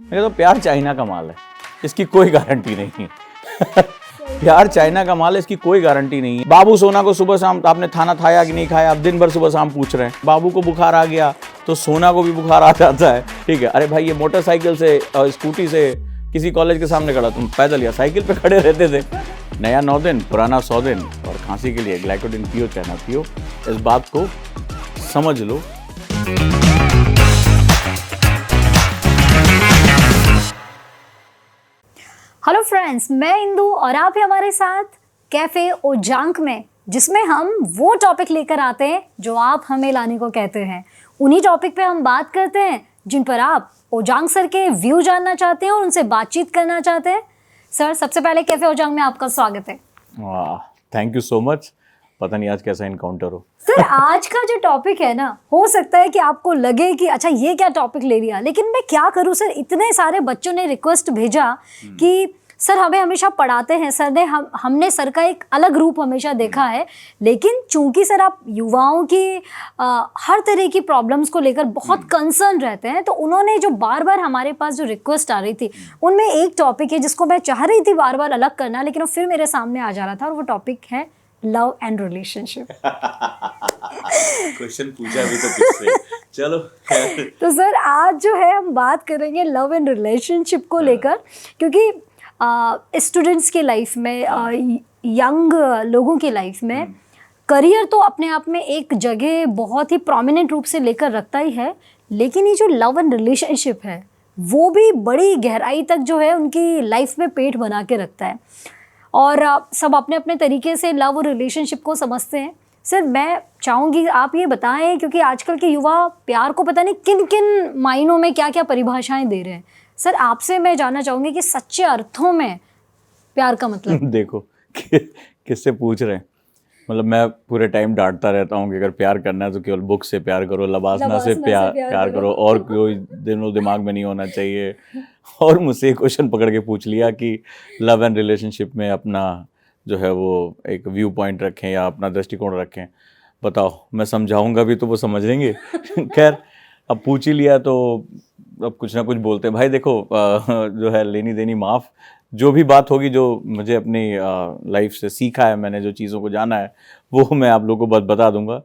मैं कहता प्यार चाइना का माल है, इसकी कोई गारंटी नहीं है। प्यार चाइना का माल है, इसकी कोई गारंटी नहीं है। बाबू सोना को सुबह शाम आपने खाना खाया कि नहीं खाया, आप दिन भर सुबह शाम पूछ रहे हैं। बाबू को बुखार आ गया तो सोना को भी बुखार आ जाता है, ठीक है। अरे भाई ये मोटरसाइकिल से और स्कूटी से किसी कॉलेज के सामने खड़ा, तुम पैदल या साइकिल पे खड़े रहते थे। नया 9 दिन पुराना 100 दिन, और खांसी के लिए ग्लाइकोडिन पियो चाहे ना पियो, इस बात को समझ लो। हेलो फ्रेंड्स, मैं इंदु और आप हैं हमारे साथ कैफे ओजांक में, जिसमें हम वो टॉपिक लेकर आते हैं जो आप हमें लाने को कहते हैं। उन्हीं टॉपिक पे हम बात करते हैं जिन पर आप ओजांक सर के व्यू जानना चाहते हैं और उनसे बातचीत करना चाहते हैं। सर, सबसे पहले कैफे ओजांक में आपका स्वागत है। वाह, थैंक यू सो मच। पता नहीं आज कैसा इनकाउंटर हो। सर, आज का जो टॉपिक है ना, हो सकता है कि आपको लगे कि अच्छा ये क्या टॉपिक ले लिया, लेकिन मैं क्या करूं सर, इतने सारे बच्चों ने रिक्वेस्ट भेजा कि सर हमें हमेशा पढ़ाते हैं सर ने, हमने सर का एक अलग रूप हमेशा देखा है, लेकिन चूंकि सर आप युवाओं की हर तरह की प्रॉब्लम्स को लेकर बहुत कंसर्न रहते हैं, तो उन्होंने जो बार बार हमारे पास जो रिक्वेस्ट आ रही थी उनमें एक टॉपिक है जिसको मैं चाह रही थी बार बार अलग करना, लेकिन वो फिर मेरे सामने आ जा रहा था, और वो टॉपिक है लव एंड रिलेशनशिप। क्वेश्चन पूछा भी तो किससे? चलो तो सर आज जो है हम बात करेंगे लव एंड रिलेशनशिप को लेकर, क्योंकि स्टूडेंट्स के लाइफ में, यंग लोगों की लाइफ में करियर तो अपने आप में एक जगह बहुत ही प्रोमिनेंट रूप से लेकर रखता ही है, लेकिन ये जो लव एंड रिलेशनशिप है वो भी बड़ी गहराई तक जो है उनकी लाइफ में पेट बना के रखता है, और सब अपने अपने तरीके से लव और रिलेशनशिप को समझते हैं। सर, मैं चाहूँगी आप ये बताएं, क्योंकि आजकल के युवा प्यार को पता नहीं किन किन मायनों में क्या क्या परिभाषाएं दे रहे हैं। सर, आपसे मैं जानना चाहूँगी कि सच्चे अर्थों में प्यार का मतलब देखो किससे पूछ रहे हैं। मतलब मैं पूरे टाइम डांटता रहता हूँ कि अगर प्यार करना है तो केवल बुक से प्यार करो, लबासना से प्यार करो, और कोई दिमाग में नहीं होना चाहिए। और मुझसे क्वेश्चन पकड़ के पूछ लिया कि लव एंड रिलेशनशिप में अपना जो है वो एक व्यू पॉइंट रखें या अपना दृष्टिकोण रखें। बताओ, मैं समझाऊंगा भी तो वो समझ लेंगे? खैर, अब पूछ ही लिया तो अब कुछ ना कुछ बोलते हैं। भाई देखो, जो है लेनी देनी माफ़, जो भी बात होगी, जो मुझे अपनी लाइफ से सीखा है, मैंने जो चीज़ों को जाना है, वो मैं आप लोगों को बता दूंगा।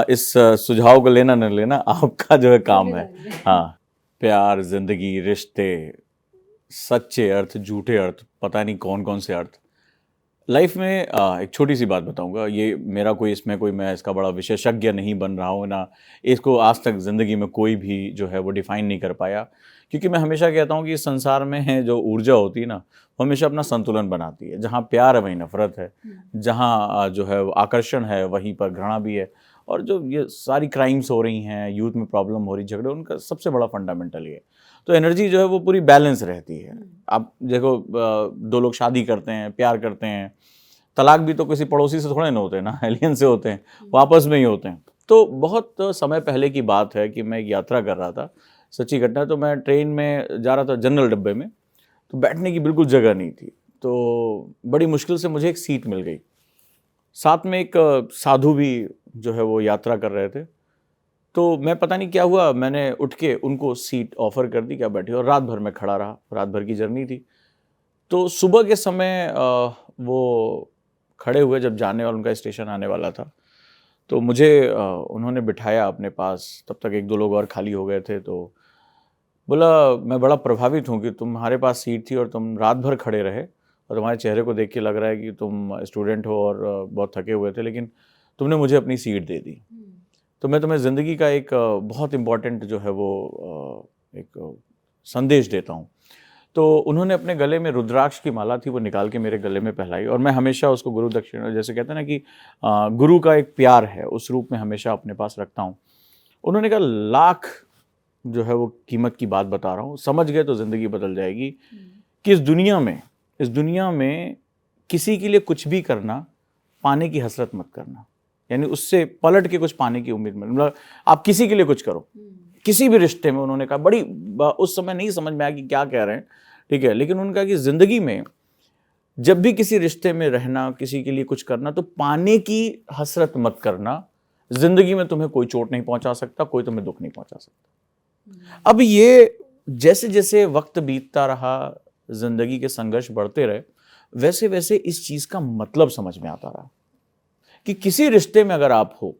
इस सुझाव को लेना न लेना आपका जो है काम है। हाँ, प्यार, जिंदगी, रिश्ते, सच्चे अर्थ, झूठे अर्थ, पता नहीं कौन कौन से अर्थ लाइफ में। एक छोटी सी बात बताऊंगा, ये मेरा कोई इसमें कोई मैं इसका बड़ा विशेषज्ञ नहीं बन रहा हूँ ना, इसको आज तक ज़िंदगी में कोई भी जो है वो डिफ़ाइन नहीं कर पाया, क्योंकि मैं हमेशा कहता हूँ कि इस संसार में जो ऊर्जा होती है ना, वो हमेशा अपना संतुलन बनाती है। जहाँ प्यार है वहीं नफरत है, जहाँ जो है आकर्षण है वहीं पर घृणा भी है। और जो ये सारी क्राइम्स हो रही हैं, यूथ में प्रॉब्लम हो रही, झगड़े, उनका सबसे बड़ा फंडामेंटल ये। तो एनर्जी जो है वो पूरी बैलेंस रहती है। आप देखो, 2 लोग शादी करते हैं, प्यार करते हैं, तलाक भी तो किसी पड़ोसी से थोड़े ना होते हैं ना, एलियन से होते हैं, वो आपस में ही होते हैं। तो बहुत समय पहले की बात है कि मैं एक यात्रा कर रहा था, सच्ची घटना। तो मैं ट्रेन में जा रहा था, जनरल डब्बे में, तो बैठने की बिल्कुल जगह नहीं थी। तो बड़ी मुश्किल से मुझे एक सीट मिल गई। साथ में एक साधु भी जो है वो यात्रा कर रहे थे। तो मैं पता नहीं क्या हुआ, मैंने उठ के उनको सीट ऑफ़र कर दी, क्या बैठी, और रात भर मैं खड़ा रहा। रात भर की जर्नी थी। तो सुबह के समय वो खड़े हुए, जब जाने और उनका स्टेशन आने वाला था, तो मुझे उन्होंने बिठाया अपने पास। तब तक 1-2 लोग और खाली हो गए थे। तो बोला, मैं बड़ा प्रभावित हूँ कि तुम्हारे पास सीट थी और तुम रात भर खड़े रहे, और तुम्हारे चेहरे को देख के लग रहा है कि तुम स्टूडेंट हो और बहुत थके हुए थे, लेकिन तुमने मुझे अपनी सीट दे दी। तो मैं तुम्हें ज़िंदगी का एक बहुत इम्पॉर्टेंट जो है वो एक संदेश देता हूँ। तो उन्होंने अपने गले में रुद्राक्ष की माला थी, वो निकाल के मेरे गले में पहनाई, और मैं हमेशा उसको गुरु दक्षिणा, जैसे कहते हैं ना कि गुरु का एक प्यार है, उस रूप में हमेशा अपने पास रखता हूँ। उन्होंने कहा, लाख जो है वो कीमत की बात बता रहा हूँ, समझ गए तो ज़िंदगी बदल जाएगी। कि इस दुनिया में किसी के लिए कुछ भी करना, पाने की हसरत मत करना, यानी उससे पलट के कुछ पाने की उम्मीद मत, मतलब आप किसी के लिए कुछ करो, किसी भी रिश्ते में। उन्होंने कहा, बड़ी उस समय नहीं समझ में आया कि क्या कह रहे हैं, ठीक है, लेकिन उन्होंने कहा कि ज़िंदगी में जब भी किसी रिश्ते में रहना, किसी के लिए कुछ करना, तो पाने की हसरत मत करना। ज़िंदगी में तुम्हें कोई चोट नहीं पहुंचा सकता, कोई तुम्हें दुख नहीं पहुंचा सकता। अब ये जैसे जैसे वक्त बीतता रहा, जिंदगी के संघर्ष बढ़ते रहे, वैसे वैसे इस चीज का मतलब समझ में आता रहा कि किसी रिश्ते में अगर आप हो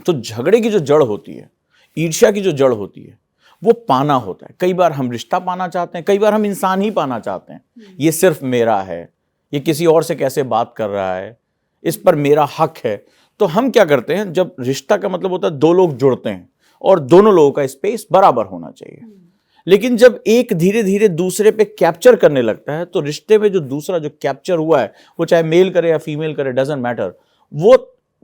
तो झगड़े की जो जड़ होती है, ईर्ष्या की जो जड़ होती है, वो पाना होता है। कई बार हम रिश्ता पाना चाहते हैं, कई बार हम इंसान ही पाना चाहते हैं। ये सिर्फ मेरा है, ये किसी और से कैसे बात कर रहा है, इस पर मेरा हक है। तो हम क्या करते हैं, जब रिश्ता का मतलब होता है दो लोग जुड़ते हैं और दोनों लोगों का स्पेस बराबर होना चाहिए, लेकिन जब एक धीरे धीरे दूसरे पे कैप्चर करने लगता है तो रिश्ते में जो दूसरा जो कैप्चर हुआ है, वो चाहे मेल करे या फीमेल करे, डजंट मैटर, वो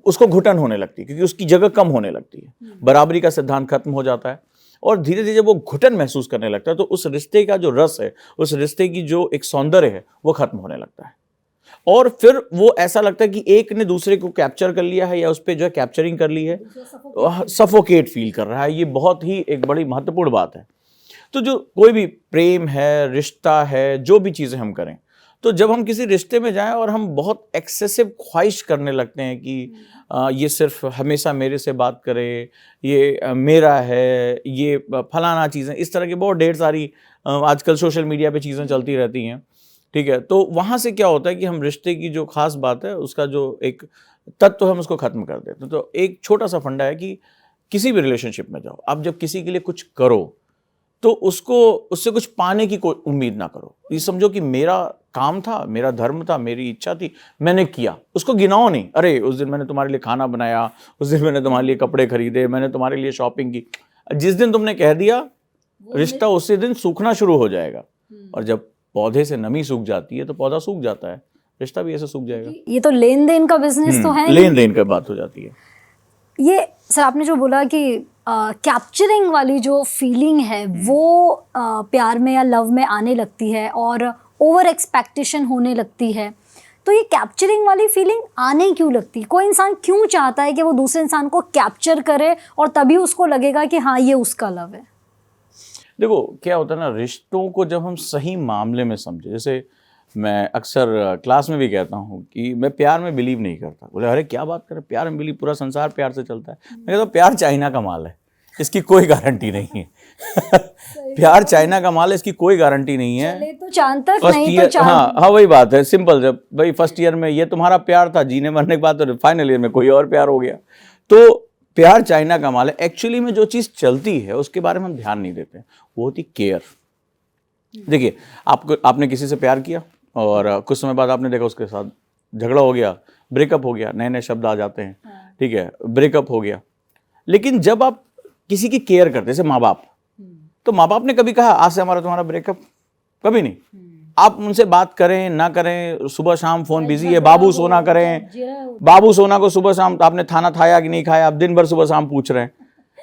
उसको घुटन होने लगती है क्योंकि उसकी जगह कम होने लगती है, बराबरी का सिद्धांत खत्म हो जाता है। और धीरे धीरे जब वो घुटन महसूस करने लगता है तो उस रिश्ते का जो रस है, उस रिश्ते की जो एक सौंदर्य है, वो खत्म होने लगता है। और फिर वो ऐसा लगता है कि एक ने दूसरे को कैप्चर कर लिया है या उस पर जो है कैप्चरिंग कर ली है, सफोकेट फील कर रहा है। ये बहुत ही एक बड़ी महत्वपूर्ण बात है। तो जो कोई भी प्रेम है, रिश्ता है, जो भी चीज़ें हम करें, तो जब हम किसी रिश्ते में जाएं और हम बहुत एक्सेसिव ख्वाहिश करने लगते हैं कि ये सिर्फ हमेशा मेरे से बात करे, ये मेरा है, ये फलाना चीज़ें, इस तरह की बहुत ढेर सारी आजकल सोशल मीडिया पे चीज़ें चलती रहती हैं, ठीक है। तो वहाँ से क्या होता है कि हम रिश्ते की जो खास बात है, उसका जो एक तत्व हम उसको ख़त्म कर देते हैं। तो एक छोटा सा फंडा है कि किसी भी रिलेशनशिप में जाओ, आप जब किसी के लिए कुछ करो तो उससे कुछ पाने की कोई उम्मीद ना करो। ये समझो कि मेरा काम था, मेरा धर्म था, मेरी इच्छा थी, मैंने किया, उसको गिनाओ नहीं। अरे उस दिन मैंने तुम्हारे लिए खाना बनाया, उस दिन मैंने तुम्हारे लिए कपड़े खरीदे, मैंने तुम्हारे लिए शॉपिंग की। जिस दिन तुमने कह दिया, रिश्ता उसी दिन सूखना शुरू हो जाएगा। और जब पौधे से नमी सूख जाती है तो पौधा सूख जाता है, रिश्ता भी ऐसे सूख जाएगा। ये तो लेन देन का बिजनेस तो है, लेन देन का बात हो जाती है। ये सर आपने जो बोला कि कैप्चरिंग वाली जो फीलिंग है वो प्यार में या लव में आने लगती है और ओवर एक्सपेक्टेशन होने लगती है, तो ये कैप्चरिंग वाली फीलिंग आने क्यों लगती है? कोई इंसान क्यों चाहता है कि वो दूसरे इंसान को कैप्चर करे और तभी उसको लगेगा कि हाँ ये उसका लव है? देखो क्या होता है ना, रिश्तों को जब हम सही मामले में समझे, जैसे मैं अक्सर क्लास में भी कहता हूँ कि मैं प्यार में बिलीव नहीं करता। बोले अरे क्या बात करें, प्यार में बिलीव, पूरा संसार प्यार से चलता है। मैं कहता हूँ प्यार चाइना का माल है, इसकी कोई गारंटी नहीं है। प्यार चाइना का माल है, इसकी कोई गारंटी नहीं है। चले तो चांद तक, फर्स्ट नहीं ईयर, तो चांद। हाँ वही बात है, सिंपल। जब भाई फर्स्ट ईयर में ये तुम्हारा प्यार था, जीने मरने के बाद तो फाइनल ईयर में कोई और प्यार हो गया। तो प्यार चाइना का माल है। एक्चुअली में जो चीज़ चलती है उसके बारे में हम ध्यान नहीं देते, वो होती केयर। देखिए आपने किसी से प्यार किया और कुछ समय बाद आपने देखा उसके साथ झगड़ा हो गया, ब्रेकअप हो गया, नए नए शब्द आ जाते हैं, ठीक है, ब्रेकअप हो गया। लेकिन जब आप किसी की केयर करते, जैसे माँ बाप, तो माँ बाप ने कभी कहा आज से हमारा तुम्हारा ब्रेकअप? कभी नहीं। आप उनसे बात करें ना करें, सुबह शाम फोन बिजी है, बाबू सोना करें, बाबू सोना को सुबह शाम, तो आपने खाना खाया कि नहीं खाया, आप दिन भर सुबह शाम पूछ रहे हैं।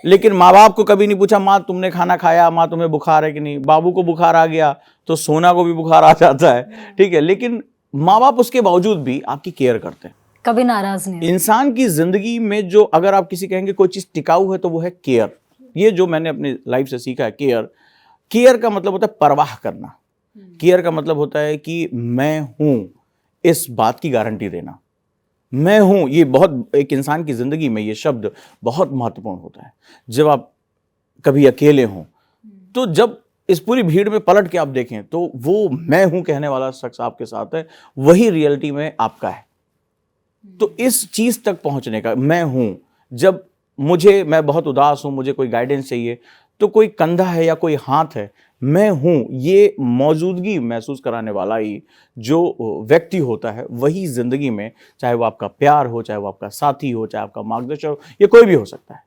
लेकिन माँ बाप को कभी नहीं पूछा माँ तुमने खाना खाया, माँ तुम्हें बुखार है कि नहीं। बाबू को बुखार आ गया तो सोना को भी बुखार आ जाता है, ठीक है। लेकिन माँ बाप उसके बावजूद भी आपकी केयर करते हैं, कभी नाराज नहीं। इंसान की जिंदगी में जो, अगर आप किसी कहेंगे कोई चीज टिकाऊ है तो वो है केयर। ये जो मैंने अपनी लाइफ से सीखा है, केयर। केयर का मतलब होता है परवाह करना। केयर का मतलब होता है कि मैं हूं, इस बात की गारंटी देना, मैं हूं। ये बहुत, एक इंसान की जिंदगी में ये शब्द बहुत महत्वपूर्ण होता है। जब आप कभी अकेले हों, तो जब इस पूरी भीड़ में पलट के आप देखें तो वो मैं हूं कहने वाला शख्स आपके साथ है, वही रियलिटी में आपका है। तो इस चीज तक पहुंचने का, मैं हूं, जब मैं बहुत उदास हूं, मुझे कोई गाइडेंस चाहिए, तो कोई कंधा है या कोई हाथ है, मैं हूं, ये मौजूदगी महसूस कराने वाला ही जो व्यक्ति होता है, वही जिंदगी में, चाहे वो आपका प्यार हो, चाहे वो आपका साथी हो, चाहे आपका मार्गदर्शक हो, ये कोई भी हो सकता है।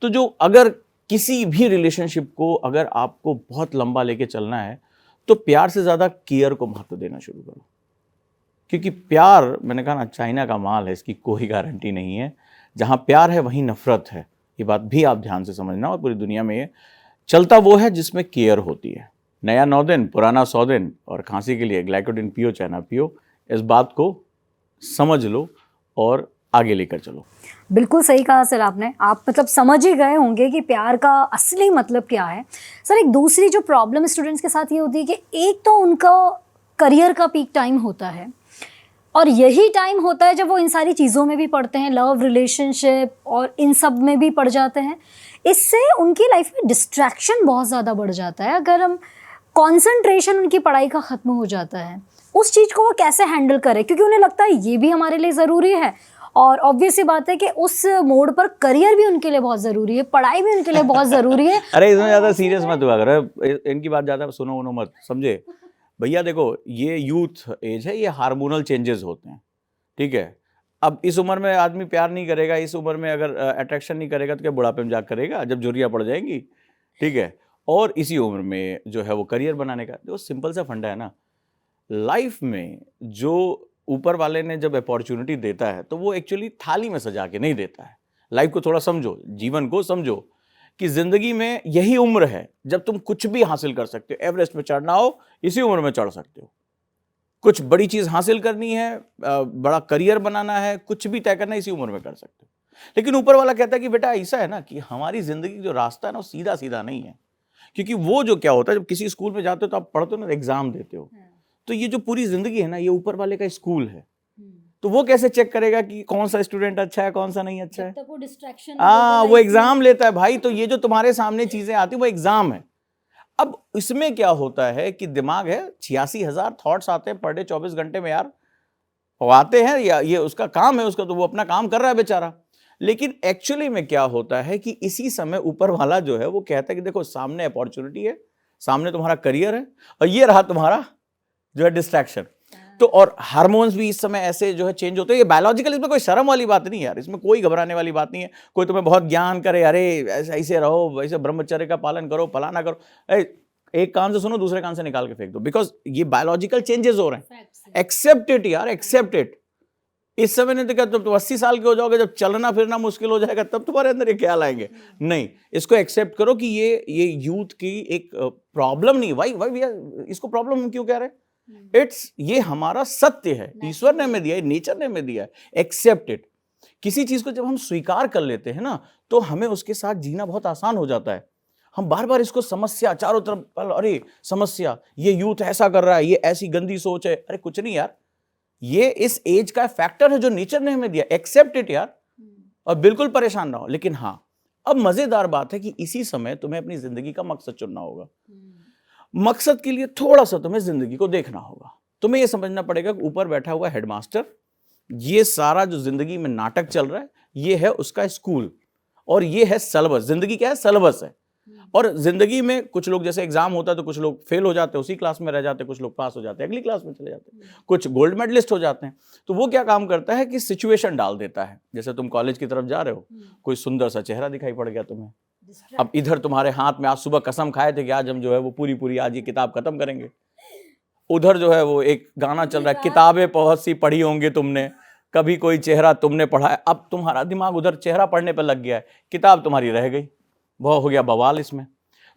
तो जो, अगर किसी भी रिलेशनशिप को अगर आपको बहुत लंबा लेके चलना है तो प्यार से ज़्यादा केयर को महत्व देना शुरू करो। क्योंकि प्यार, मैंने कहा ना, चाइना का माल है, इसकी कोई गारंटी नहीं है। जहाँ प्यार है वहीं नफरत है, ये बात भी आप ध्यान से समझना। और पूरी दुनिया में ये चलता वो है जिसमें केयर होती है। नया 9 दिन, पुराना 100 दिन, और खांसी के लिए ग्लाइकोडिन पियो चाइना पियो। इस बात को समझ लो और आगे लेकर चलो। बिल्कुल सही कहा सर आपने। आप मतलब समझ ही गए होंगे कि प्यार का असली मतलब क्या है। सर एक दूसरी जो प्रॉब्लम स्टूडेंट्स के साथ ये होती है कि एक तो उनका करियर का पीक टाइम होता है और यही टाइम होता है जब वो इन सारी चीज़ों में भी पढ़ते हैं, लव, रिलेशनशिप और इन सब में भी पढ़ जाते हैं। इससे उनकी लाइफ में डिस्ट्रैक्शन बहुत ज़्यादा बढ़ जाता है। अगर हम कंसंट्रेशन उनकी पढ़ाई का ख़त्म हो जाता है, उस चीज़ को वो कैसे हैंडल करें, क्योंकि उन्हें लगता है ये भी हमारे लिए ज़रूरी है। और ऑब्वियस सी बात है कि उस मोड पर करियर भी उनके लिए बहुत ज़रूरी है, पढ़ाई भी उनके लिए बहुत ज़रूरी है। अरे इसमें ज़्यादा सीरियस मत हुआ करो, इनकी बात ज़्यादा सुनो मत, समझे भैया। देखो ये यूथ एज है, ये हार्मोनल चेंजेस होते हैं, ठीक है। अब इस उम्र में आदमी प्यार नहीं करेगा, इस उम्र में अगर अट्रैक्शन नहीं करेगा तो क्या बुढ़ापे में जाकर करेगा जब झुर्रियाँ पड़ जाएंगी, ठीक है। और इसी उम्र में जो है वो करियर बनाने का, देखो सिंपल सा फंडा है ना लाइफ में। जो ऊपर वाले ने जब अपॉर्चुनिटी देता है तो वो एक्चुअली थाली में सजा के नहीं देता है। लाइफ को थोड़ा समझो, जीवन को समझो कि जिंदगी में यही उम्र है जब तुम कुछ भी हासिल कर सकते हो। एवरेस्ट पे चढ़ना हो इसी उम्र में चढ़ सकते हो, कुछ बड़ी चीज हासिल करनी है, बड़ा करियर बनाना है, कुछ भी तय करना है, इसी उम्र में कर सकते हो। लेकिन ऊपर वाला कहता है कि बेटा ऐसा है ना कि हमारी जिंदगी जो रास्ता है ना वो सीधा सीधा नहीं है। क्योंकि वो जो क्या होता है, जब किसी स्कूल में जाते हो तो आप पढ़ते हो ना, एग्जाम देते हो, तो ये जो पूरी जिंदगी है ना ये ऊपर वाले का स्कूल है। तो वो कैसे चेक करेगा कि कौन सा स्टूडेंट अच्छा है कौन सा नहीं अच्छा है? वो डिस्ट्रैक्शन, वो एग्जाम लेता है भाई। तो ये जो तुम्हारे सामने चीजें आती वो एग्जाम है। अब इसमें क्या होता है कि दिमाग है, 86,000 थॉट्स आते हैं पर डे 24 घंटे में यार, वो आते हैं, या ये उसका काम है, उसका तो वो अपना काम कर रहा है बेचारा। लेकिन एक्चुअली में क्या होता है कि इसी समय ऊपर वाला जो है वो कहता है कि देखो सामने अपॉर्चुनिटी है, सामने तुम्हारा करियर है, और ये रहा तुम्हारा जो है डिस्ट्रैक्शन। तो और हार्मोन्स भी इस समय ऐसे जो है चेंज होते हैं। ये बायोलॉजिकल, इसमें कोई शर्म वाली बात नहीं है यार, इसमें कोई घबराने वाली बात नहीं है। कोई तुम्हें बहुत ज्ञान करे, अरे ऐसे ऐसे रहो, वैसे ब्रह्मचर्य का पालन करो, फलाना करो, एक कान से सुनो दूसरे कान से निकाल के फेंक दो, बिकॉज ये बायोलॉजिकल चेंजेस हो रहे हैं। एक्सेप्ट इट यार, एक्सेप्ट इट। इस समय नहीं तो क्या, जब तुम 80 साल के हो जाओगे, जब चलना फिरना मुश्किल हो जाएगा, तब तुम्हारे अंदर ये ख्याल आएंगे। नहीं, इसको एक्सेप्ट करो कि ये यूथ की एक प्रॉब्लम नहीं। वाई भैया इसको प्रॉब्लम हम क्यों कह रहे हैं? ये हमारा सत्य है, ईश्वर ने हमें दिया है, नेचर ने हमें दिया है। Accept it. किसी चीज को जब हम स्वीकार कर लेते हैं ना तो हमें उसके साथ जीना बहुत आसान हो जाता है। हम बार बार इसको समस्या चारों तरफ, अरे समस्या, ये यूथ ऐसा कर रहा है, ये ऐसी गंदी सोच है, अरे कुछ नहीं यार, ये इस एज का फैक्टर है जो नेचर ने हमें दिया। एक्सेप्ट इट यार, और बिल्कुल परेशान ना हो। लेकिन हाँ, अब मजेदार बात है कि इसी समय तुम्हें अपनी जिंदगी का मकसद चुनना होगा। मकसद के लिए थोड़ा सा तुम्हें जिंदगी को देखना होगा। तुम्हें यह समझना पड़ेगा कि ऊपर बैठा हुआ हेडमास्टर, ये सारा जो जिंदगी में नाटक चल रहा है ये है उसका स्कूल, और ये है सिलेबस। जिंदगी क्या है? सिलेबस है। और जिंदगी में कुछ लोग, जैसे एग्जाम होता है तो कुछ लोग फेल हो जाते हैं, उसी क्लास में रह जाते हैं, कुछ लोग पास हो जाते हैं, अगली क्लास में चले जाते हैं, कुछ गोल्ड मेडलिस्ट हो जाते हैं। तो वो क्या काम करता है कि सिचुएशन डाल देता है। जैसे तुम कॉलेज की तरफ जा रहे हो, कोई सुंदर सा चेहरा दिखाई पड़ गया तुम्हें, अब इधर तुम्हारे हाथ में आज सुबह कसम खाए थे कि आज हम जो है वो पूरी आज ये किताब खत्म करेंगे। उधर जो है वो एक गाना चल रहा है, किताबें बहुत सी पढ़ी होंगी तुमने, कभी कोई चेहरा तुमने पढ़ा है। अब तुम्हारा दिमाग उधर चेहरा पढ़ने पर लग गया है, किताब तुम्हारी रह गई, बहुत हो गया बवाल इसमें।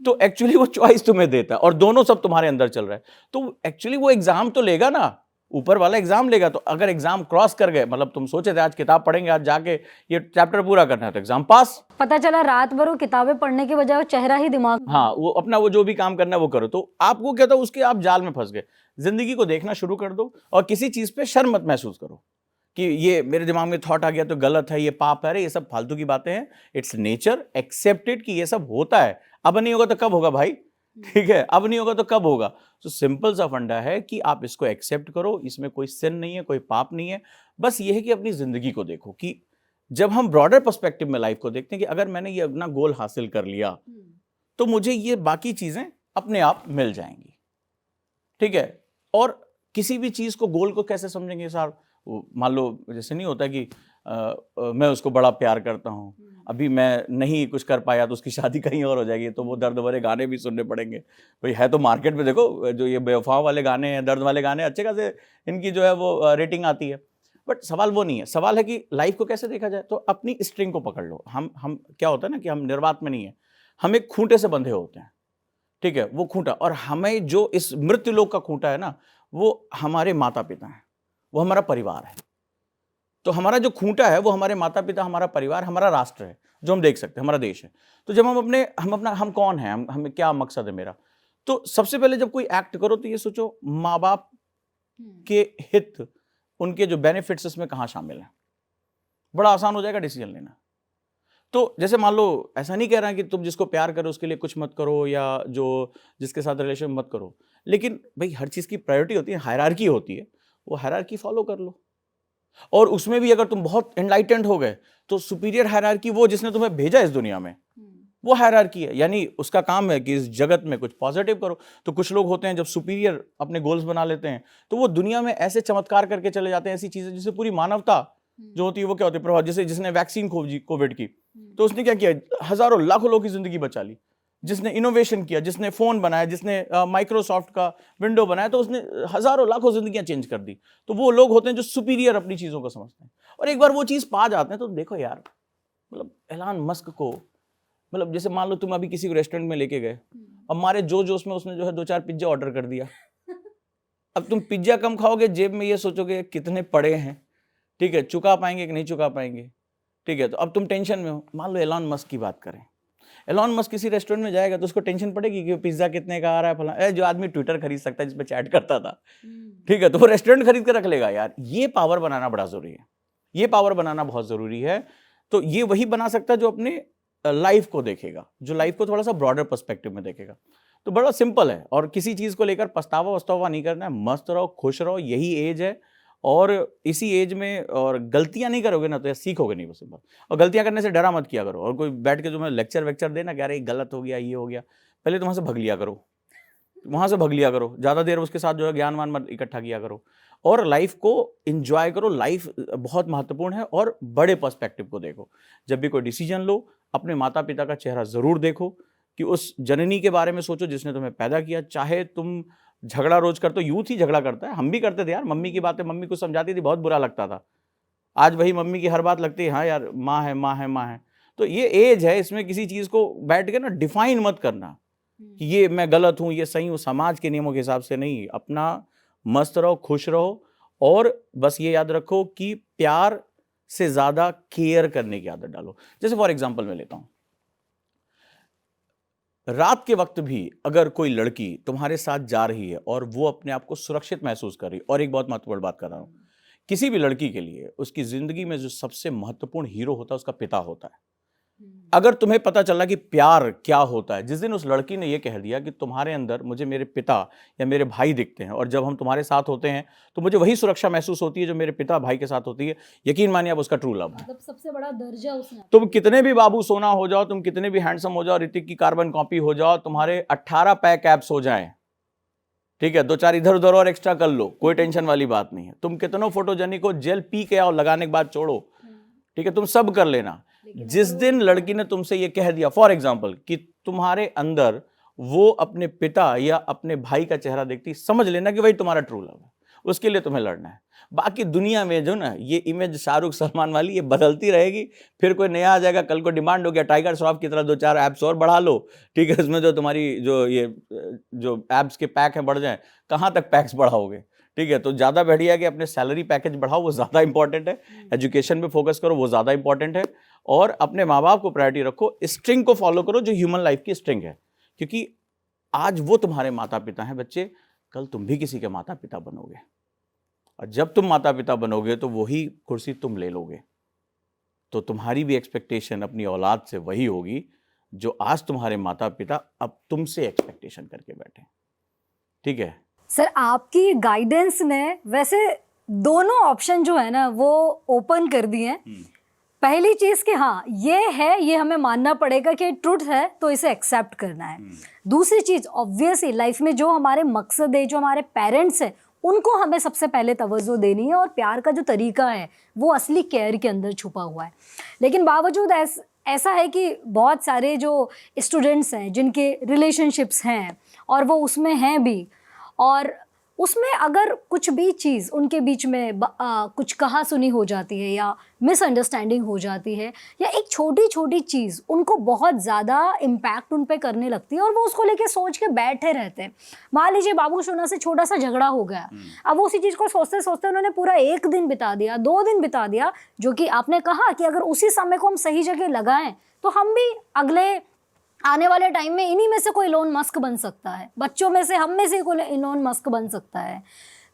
तो एक्चुअली वो चॉइस तुम्हें देता है और दोनों सब तुम्हारे अंदर चल रहा है। तो एक्चुअली वो एग्जाम तो लेगा ना, ऊपर वाला एग्जाम लेगा। तो अगर एग्जाम क्रॉस कर गए, मतलब तुम सोचे थे आज किताब पढ़ेंगे, आज जाके ये चैप्टर पूरा करना है, तो एग्जाम पास। पता चला रात भर वो किताबें पढ़ने के बजाय वो चेहरा ही दिमाग, हाँ, वो अपना वो जो भी काम करना है वो करो। तो आपको क्या था, उसके आप जाल में फंस गए। जिंदगी को देखना शुरू कर दो और किसी चीज पे शर्म मत महसूस करो कि ये मेरे दिमाग में थॉट आ गया तो गलत है, ये पाप है, ये सब फालतू की बातें हैं। इट्स नेचर, एक्सेप्टेड कि ये सब होता है। अब नहीं होगा तो कब होगा भाई? ठीक है, अब नहीं होगा तो कब होगा? तो सिंपल सा फंडा है कि आप इसको एक्सेप्ट करो, इसमें कोई सिन नहीं है, कोई पाप नहीं है। बस ये है कि अपनी जिंदगी को देखो कि जब हम ब्रॉडर पर्सपेक्टिव में लाइफ को देखते हैं कि अगर मैंने ये अपना गोल हासिल कर लिया तो मुझे ये बाकी चीजें अपने आप मिल जाएंगी, ठीक है। और किसी भी चीज को, गोल को कैसे समझेंगे साहब? मान लो जैसे नहीं होता कि मैं उसको बड़ा प्यार करता हूँ, अभी मैं नहीं कुछ कर पाया तो उसकी शादी कहीं और हो जाएगी, तो वो दर्द भरे गाने भी सुनने पड़ेंगे। भाई है तो मार्केट में देखो जो ये बेवफाओं वाले गाने हैं, दर्द वाले गाने, अच्छे खासे इनकी जो है वो रेटिंग आती है। बट सवाल वो नहीं है, सवाल है कि लाइफ को कैसे देखा जाए। तो अपनी स्ट्रिंग को पकड़ लो। हम क्या होता है ना कि हम निर्वात में नहीं है, हम एक खूंटे से बंधे होते हैं, ठीक है। वो खूंटा, और हमें जो इस मृत्यु लोक का खूंटा है ना, वो हमारे माता पिता हैं, वो हमारा परिवार है। तो हमारा जो खूंटा है वो हमारे माता पिता, हमारा परिवार, हमारा राष्ट्र है जो हम देख सकते हैं, हमारा देश है। तो जब हम कौन हैं, हम क्या मकसद है मेरा, तो सबसे पहले जब कोई एक्ट करो तो ये सोचो माँ बाप के हित, उनके जो बेनिफिट्स इसमें कहाँ शामिल हैं। बड़ा आसान हो जाएगा डिसीजन लेना। तो जैसे मान लो, ऐसा नहीं कह रहा कि तुम जिसको प्यार करो उसके लिए कुछ मत करो, या जो जिसके साथ रिलेशन मत करो, लेकिन भाई हर चीज़ की प्रायोरिटी होती है, हायरार्की होती है, वो हायरार्की फॉलो कर लो। और उसमें भी अगर तुम बहुत एनलाइटेंड हो गए तो सुपीरियर हायरार्की वो जिसने तुम्हें भेजा इस दुनिया में, वो हायरार्की है, यानी उसका काम है कि इस जगत में कुछ पॉजिटिव करो। तो कुछ लोग होते हैं जब सुपीरियर अपने गोल्स बना लेते हैं तो वो दुनिया में ऐसे चमत्कार करके चले जाते हैं, ऐसी चीजें जिससे पूरी मानवता जो होती है वो क्या होती है प्रभाव। जैसे जिसने वैक्सीन खोजी कोविड की, तो उसने क्या किया, हजारों लाखों लोगों की जिंदगी बचा ली। जिसने इनोवेशन किया, जिसने फोन बनाया, जिसने माइक्रोसॉफ्ट का विंडो बनाया, तो उसने हजारों लाखों जिंदगियां चेंज कर दी। तो वो लोग होते हैं जो सुपीरियर अपनी चीजों को समझते हैं, और एक बार वो चीज पा जाते हैं तो देखो यार, मतलब एलन मस्क को, मतलब जैसे मान लो तुम अभी किसी को रेस्टोरेंट में लेके गए, अब हमारे जोश में उसने जो है 2-4 पिज्जा ऑर्डर कर दिया। अब तुम पिज्जा कम खाओगे, जेब में ये सोचोगे कितने पड़े हैं, ठीक है, चुका पाएंगे कि नहीं चुका पाएंगे, ठीक है। तो अब तुम टेंशन में हो। मान लो एलन मस्क की बात करें, एलन मस्क किसी रेस्टोरेंट में जाएगा तो उसको टेंशन पड़ेगी कि पिज्जा कितने का आ रहा है, फला जो आदमी ट्विटर खरीद सकता है जिसपे चैट करता था, ठीक है, तो वो रेस्टोरेंट खरीद के रख लेगा। यार ये पावर बनाना बड़ा जरूरी है, ये पावर बनाना बहुत जरूरी है। तो ये वही बना सकता है जो अपने लाइफ को देखेगा, जो लाइफ को थोड़ा सा ब्रॉडर पर्सपेक्टिव में देखेगा। तो बड़ा सिंपल है, और किसी चीज को लेकर पछतावा वस्तावा नहीं करना है, मस्त रहो, खुश रहो, यही एज है। और इसी एज में और गलतियां नहीं करोगे ना तो यार सीखोगे नहीं, वो सिंपल। और गलतियां करने से डरा मत किया करो, और कोई बैठ के तुम्हें लेक्चर वेक्चर देना कि अरे गलत हो गया, ये हो गया, पहले तो वहां से भग लिया करो, वहां से भग लिया करो, ज्यादा देर उसके साथ जो है ज्ञान मान मत इकट्ठा किया करो, और लाइफ को एंजॉय करो। लाइफ बहुत महत्वपूर्ण है, और बड़े पर्सपेक्टिव को देखो। जब भी कोई डिसीजन लो, अपने माता पिता का चेहरा जरूर देखो, कि उस जननी के बारे में सोचो जिसने तुम्हें पैदा किया। चाहे तुम झगड़ा रोज करते हो, यूथ ही झगड़ा करता है, हम भी करते थे यार, मम्मी की बातें मम्मी को समझाती थी, बहुत बुरा लगता था। आज वही मम्मी की हर बात लगती है, हाँ यार माँ है, माँ है, माँ है। तो ये एज है, इसमें किसी चीज को बैठ के ना डिफाइन मत करना कि ये मैं गलत हूं, ये सही हूं, समाज के नियमों के हिसाब से नहीं। अपना मस्त रहो, खुश रहो, और बस ये याद रखो कि प्यार से ज्यादा केयर करने की आदत डालो। जैसे फॉर एग्जांपल मैं लेता हूं, रात के वक्त भी अगर कोई लड़की तुम्हारे साथ जा रही है और वो अपने आप को सुरक्षित महसूस कर रही है, और एक बहुत महत्वपूर्ण बात कर रहा हूं, किसी भी लड़की के लिए उसकी जिंदगी में जो सबसे महत्वपूर्ण हीरो होता है उसका पिता होता है। अगर तुम्हें पता चला कि प्यार क्या होता है, जिस दिन उस लड़की ने ये कह दिया कि तुम्हारे अंदर मुझे मेरे पिता या मेरे भाई दिखते हैं, और जब हम तुम्हारे साथ होते हैं तो मुझे वही सुरक्षा महसूस होती है जो मेरे पिता भाई के साथ होती है, यकीन मानिए अब उसका ट्रू लव है। मतलब सबसे बड़ा दर्जा उसने। तुम कितने भी बाबू सोना हो जाओ, तुम कितने भी हैंडसम हो जाओ, ऋतिक की कार्बन कॉपी हो जाओ, तुम्हारे 18 पैक एब्स हो जाएं, ठीक है, 2-4 इधर उधर और एक्स्ट्रा कर लो, कोई टेंशन वाली बात नहीं है। तुम कितनों फोटोजेनिक हो, जेल पी के आओ, लगाने के बाद छोड़ो, ठीक है, तुम सब कर लेना। जिस दिन लड़की ने तुमसे ये कह दिया फॉर एग्जाम्पल कि तुम्हारे अंदर वो अपने पिता या अपने भाई का चेहरा देखती, समझ लेना कि वही तुम्हारा ट्रू लव है, उसके लिए तुम्हें लड़ना है। बाकी दुनिया में जो ना ये इमेज शाहरुख सलमान वाली ये बदलती रहेगी, फिर कोई नया आ जाएगा, कल को डिमांड हो गया टाइगर श्रॉफ की तरह 2-4 एप्स और बढ़ा लो, ठीक है, इसमें जो तुम्हारी जो ये जो एप्स के पैक हैं बढ़ जाए, कहाँ तक पैक्स बढ़ाओगे, ठीक है। तो ज़्यादा बढ़िया है कि अपने सैलरी पैकेज बढ़ाओ, वो ज़्यादा इंपॉर्टेंट है, एजुकेशन पे फोकस करो, वो ज़्यादा इंपॉर्टेंट है, और अपने माँ बाप को प्रायोरिटी रखो, स्ट्रिंग को फॉलो करो जो ह्यूमन लाइफ की स्ट्रिंग है, क्योंकि आज वो तुम्हारे माता पिता हैं बच्चे, कल तुम भी किसी के माता पिता बनोगे, और जब तुम माता पिता बनोगे तो वही कुर्सी तुम ले लोगे। तो तुम्हारी भी एक्सपेक्टेशन अपनी औलाद से वही होगी जो आज तुम्हारे माता पिता अब तुमसे एक्सपेक्टेशन करके बैठे, ठीक है। सर आपकी गाइडेंस ने वैसे दोनों ऑप्शन जो है ना वो ओपन कर दिए हैं। पहली चीज कि हाँ ये है, ये हमें मानना पड़ेगा कि ट्रुथ है तो इसे एक्सेप्ट करना है। दूसरी चीज ऑब्वियसली लाइफ में जो हमारे मकसद है, जो हमारे पेरेंट्स हैं, उनको हमें सबसे पहले तवज्जो देनी है, और प्यार का जो तरीका है वो असली केयर के अंदर छुपा हुआ है। लेकिन बावजूद ऐसा है कि बहुत सारे जो स्टूडेंट्स हैं जिनके रिलेशनशिप्स हैं और वो उसमें हैं भी, और उसमें अगर कुछ भी चीज़ उनके बीच में कुछ कहा सुनी हो जाती है या मिसअंडरस्टैंडिंग हो जाती है, या एक छोटी छोटी चीज़ उनको बहुत ज़्यादा इम्पैक्ट उन पे करने लगती है और वो उसको लेके सोच के बैठे रहते हैं। मान लीजिए बाबू सोना से छोटा सा झगड़ा हो गया, अब वो उसी चीज़ को सोचते सोचते उन्होंने पूरा 1 दिन बिता दिया, 2 दिन बिता दिया, जो कि आपने कहा कि अगर उसी समय को हम सही जगह लगाएं तो हम भी अगले आने वाले टाइम में इन्हीं में से कोई इलोन मस्क बन सकता है, बच्चों में से हम में से कोई इलोन मस्क बन सकता है।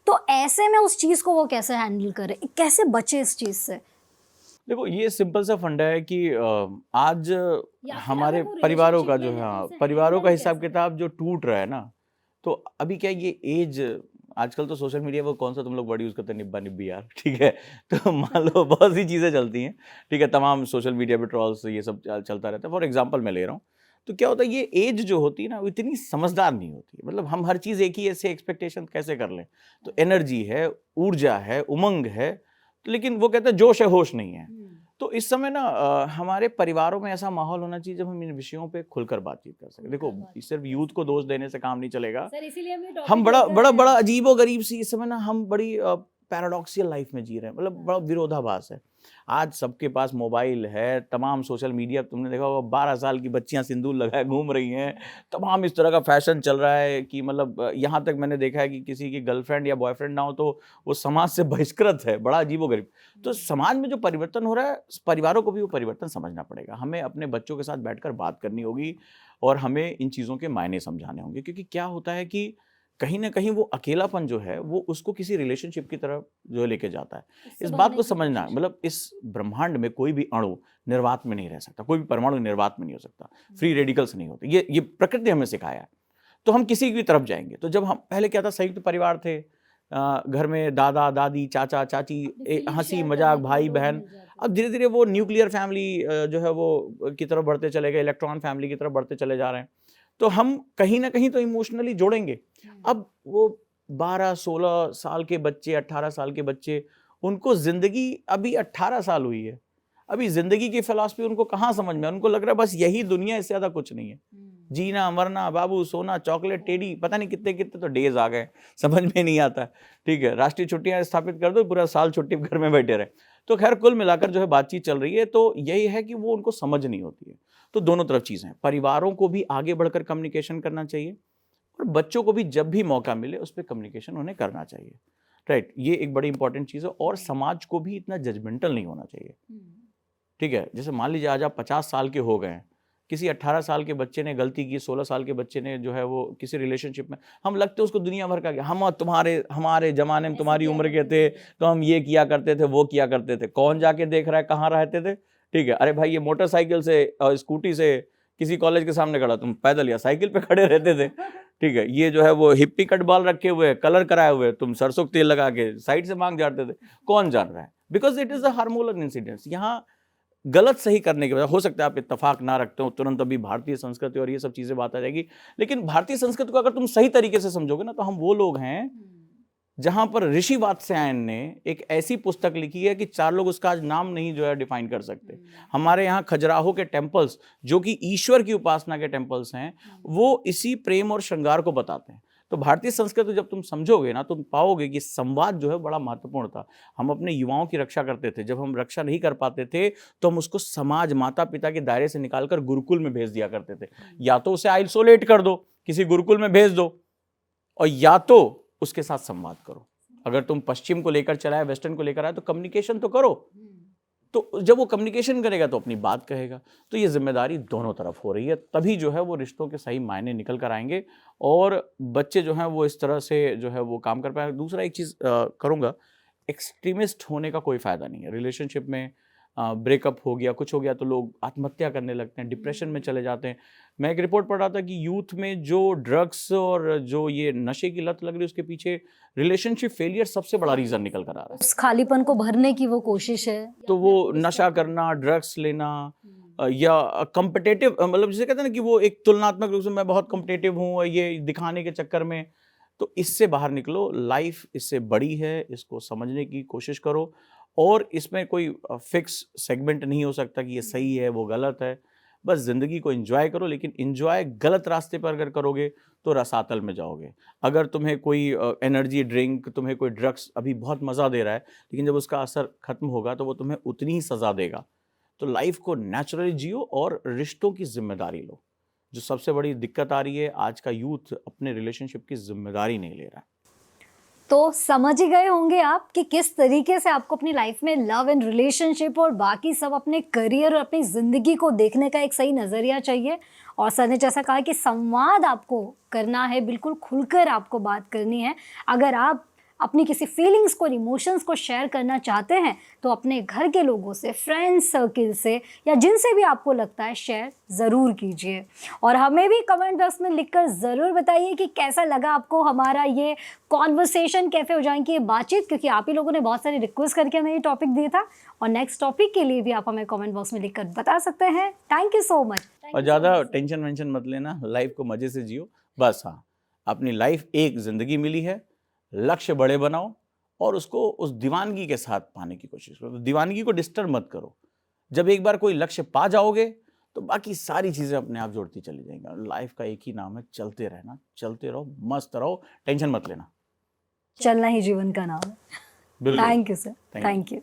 तो ऐसे में उस चीज़ को वो कैसे हैंडल करे, कैसे बचे इस चीज़ से? देखो ये सिंपल सा फंडा है कि आज या फिर हमारे अगर वो परिवारों का relationship जो में है है तो उसे परिवारों का handle हिसाब कैसे किताब जो टूट रहा है ना, तो अभी क्या ये एज, आजकल तो सोशल मीडिया वो कौन सा तुम लोग वर्ड यूज करते हैं, निब्बा निब्बी यार, ठीक है। तो मान लो बहुत सी चीजें चलती हैं, ठीक है, तमाम सोशल मीडिया पे ट्रॉल्स ये सब चलता रहता है। फॉर एग्जाम्पल मैं ले रहा हूँ, तो क्या होता है ये एज जो होती है ना वो इतनी समझदार नहीं होती, मतलब हम हर चीज एक ही ऐसे एक्सपेक्टेशन कैसे कर लें। तो एनर्जी है, ऊर्जा है, उमंग है, लेकिन वो कहते हैं जोश है होश नहीं है। तो इस समय ना हमारे परिवारों में ऐसा माहौल होना चाहिए जब हम इन विषयों पे खुलकर बातचीत कर सकें। देखो सिर्फ यूथ को दोष देने से काम नहीं चलेगा। सर इसीलिए हम ये हम टॉपिक बड़ा लेकर बड़ा आए बड़ा हैं। अजीबो गरीब सी इस समय ना हम बड़ी पैराडॉक्सियल लाइफ में जी रहे हैं, मतलब बड़ा विरोधाभास है। आज सबके पास मोबाइल है, तमाम सोशल मीडिया, तुमने देखा होगा 12 साल की बच्चियां सिंदूर लगाए घूम रही हैं, तमाम इस तरह का फैशन चल रहा है कि मतलब यहाँ तक मैंने देखा है कि किसी की गर्लफ्रेंड या बॉयफ्रेंड ना हो तो वो समाज से बहिष्कृत है, बड़ा अजीबोगरीब। तो समाज में जो परिवर्तन हो रहा है, परिवारों को भी वो परिवर्तन समझना पड़ेगा। हमें अपने बच्चों के साथ बैठकर बात करनी होगी और हमें इन चीज़ों के मायने समझाने होंगे, क्योंकि क्या होता है कि कहीं ना कहीं वो अकेलापन जो है वो उसको किसी रिलेशनशिप की तरफ जो लेके जाता है। इस बात को समझना, मतलब इस ब्रह्मांड में कोई भी अणु निर्वात में नहीं रह सकता, कोई भी परमाणु निर्वात में नहीं हो सकता, फ्री रेडिकल्स नहीं होते, ये प्रकृति हमें सिखाया है। तो हम किसी की तरफ जाएंगे, तो जब हम पहले क्या था, संयुक्त परिवार थे, घर में दादा दादी चाचा चाची, हंसी मजाक, भाई बहन। अब धीरे धीरे वो न्यूक्लियर फैमिली जो है वो की तरफ बढ़ते चले गए, इलेक्ट्रॉन फैमिली की तरफ बढ़ते चले जा रहे हैं। तो हम कहीं ना कहीं तो इमोशनली जोड़ेंगे। अब वो 12-16 साल के बच्चे, 18 साल के बच्चे, उनको जिंदगी अभी 18 साल हुई है, अभी जिंदगी की फिलॉसफी उनको कहाँ समझ में, उनको लग रहा है बस यही दुनिया, इससे ज्यादा कुछ नहीं है। जीना मरना बाबू, सोना चॉकलेट टेडी, पता नहीं कितने कितने तो डेज आ गए, समझ में नहीं आता। ठीक है, राष्ट्रीय छुट्टियां स्थापित कर दो, पूरा साल छुट्टी घर में बैठे रहे। तो खैर कुल मिलाकर जो है बातचीत चल रही है, तो यही है कि वो उनको समझ नहीं होती है। तो दोनों तरफ चीजें हैं, परिवारों को भी आगे बढ़कर कम्युनिकेशन करना चाहिए और बच्चों को भी जब भी मौका मिले उस पर कम्युनिकेशन उन्हें करना चाहिए। राइट, ये एक बड़ी इंपॉर्टेंट चीज़ है। और समाज को भी इतना जजमेंटल नहीं होना चाहिए। ठीक है, जैसे मान लीजिए आज आप 50 साल के हो गए हैं, किसी 18 साल के बच्चे ने गलती की, 16 साल के बच्चे ने जो है वो किसी रिलेशनशिप में, हम लगते उसको दुनिया भर का, हम हमारे जमाने में तुम्हारी उम्र के थे तो हम ये किया करते थे, वो किया करते थे, कौन जाके देख रहा है कहाँ रहते थे। ठीक है, अरे भाई ये मोटरसाइकिल से और स्कूटी से किसी कॉलेज के सामने खड़ा, तुम पैदल या साइकिल पे खड़े रहते थे। ठीक है, ये जो है वो हिप्पी कट बाल रखे हुए, कलर कराए हुए, तुम सरसों तेल लगा के साइड से मांग जाते थे, कौन जान रहा है। Because it is a hormonal incidents. यहाँ गलत सही करने के बाद हो सकता है आप इत्तेफाक ना रखते हो, तुरंत अभी भारतीय संस्कृति और ये सब चीजें बात आ जाएगी, लेकिन भारतीय संस्कृति को अगर तुम सही तरीके से समझोगे ना, तो हम वो लोग हैं जहां पर ऋषि वात्स्यायन ने एक ऐसी पुस्तक लिखी है कि 4 लोग उसका आज नाम नहीं जो है डिफाइन कर सकते। हमारे यहाँ खजुराहो के टेम्पल्स, जो कि ईश्वर की उपासना के टेम्पल्स हैं, वो इसी प्रेम और श्रृंगार को बताते हैं। तो भारतीय संस्कृति जब तुम समझोगे ना, तुम पाओगे कि संवाद जो है बड़ा महत्वपूर्ण था। हम अपने युवाओं की रक्षा करते थे, जब हम रक्षा नहीं कर पाते थे तो हम उसको समाज, माता पिता के दायरे से निकालकर गुरुकुल में भेज दिया करते थे। या तो उसे आइसोलेट कर दो, किसी गुरुकुल में भेज दो, और या तो उसके साथ संवाद करो। अगर तुम पश्चिम को लेकर चलाए, वेस्टर्न को लेकर आए, तो कम्युनिकेशन तो करो। तो जब वो कम्युनिकेशन करेगा तो अपनी बात कहेगा। तो ये जिम्मेदारी दोनों तरफ हो रही है, तभी जो है वो रिश्तों के सही मायने निकल कर आएंगे और बच्चे जो हैं वो इस तरह से जो है वो काम कर पाएंगे। दूसरा एक चीज़ करूँगा, एक्सट्रीमिस्ट होने का कोई फ़ायदा नहीं है। रिलेशनशिप में ब्रेकअप हो गया, कुछ हो गया तो लोग आत्महत्या करने लगते हैं, डिप्रेशन में चले जाते हैं। मैं एक रिपोर्ट पढ़ रहा था कि यूथ में जो ड्रग्स और जो ये नशे की लत लग रही है, उसके पीछे रिलेशनशिप फेलियर सबसे बड़ा रीज़न निकल कर आ रहा है। उस खालीपन को भरने की वो कोशिश है, तो वो नशा करना, ड्रग्स लेना, या कम्पिटेटिव, मतलब जिसे कहते हैं ना कि वो एक तुलनात्मक रूप से मैं बहुत कम्पिटेटिव हूँ, ये दिखाने के चक्कर में। तो इससे बाहर निकलो, लाइफ इससे बड़ी है, इसको समझने की कोशिश करो। और इसमें कोई फिक्स सेगमेंट नहीं हो सकता कि ये सही है वो गलत है। बस ज़िंदगी को एंजॉय करो, लेकिन एंजॉय गलत रास्ते पर अगर करोगे तो रसातल में जाओगे। अगर तुम्हें कोई एनर्जी ड्रिंक, तुम्हें कोई ड्रग्स अभी बहुत मज़ा दे रहा है, लेकिन जब उसका असर ख़त्म होगा तो वो तुम्हें उतनी ही सज़ा देगा। तो लाइफ को नेचुरली जियो और रिश्तों की जिम्मेदारी लो। जो सबसे बड़ी दिक्कत आ रही है, आज का यूथ अपने रिलेशनशिप की जिम्मेदारी नहीं ले रहा है। तो समझ ही गए होंगे आप कि किस तरीके से आपको अपनी लाइफ में लव एंड रिलेशनशिप और बाकी सब अपने करियर और अपनी ज़िंदगी को देखने का एक सही नज़रिया चाहिए। और सर ने जैसा कहा कि संवाद आपको करना है, बिल्कुल खुलकर आपको बात करनी है। अगर आप अपनी किसी फीलिंग्स को, इमोशंस को शेयर करना चाहते हैं तो अपने घर के लोगों से, फ्रेंड्स सर्किल से या जिनसे भी आपको लगता है शेयर ज़रूर कीजिए। और हमें भी कमेंट बॉक्स में लिखकर ज़रूर बताइए कि कैसा लगा आपको हमारा ये कॉन्वर्सेशन कैफ़े हो जाएंगे ये बातचीत, क्योंकि आप ही लोगों ने बहुत सारी रिक्वेस्ट करके हमें ये टॉपिक दिया था। और नेक्स्ट टॉपिक के लिए भी आप हमें कमेंट बॉक्स में लिखकर बता सकते हैं। Thank you so much. और ज़्यादा टेंशन वेंशन मत लेना, लाइफ को मज़े से जियो बस। हाँ, अपनी लाइफ एक ज़िंदगी मिली है, लक्ष्य बड़े बनाओ और उसको उस दीवानगी के साथ पाने की कोशिश करो। तो दीवानगी को डिस्टर्ब मत करो। जब एक बार कोई लक्ष्य पा जाओगे तो बाकी सारी चीज़ें अपने आप जोड़ती चली जाएंगी। लाइफ का एक ही नाम है चलते रहना, चलते रहो, मस्त रहो, टेंशन मत लेना। चलना ही जीवन का नाम है। बिल्कुल। Thank you sir, Thank you. Thank you.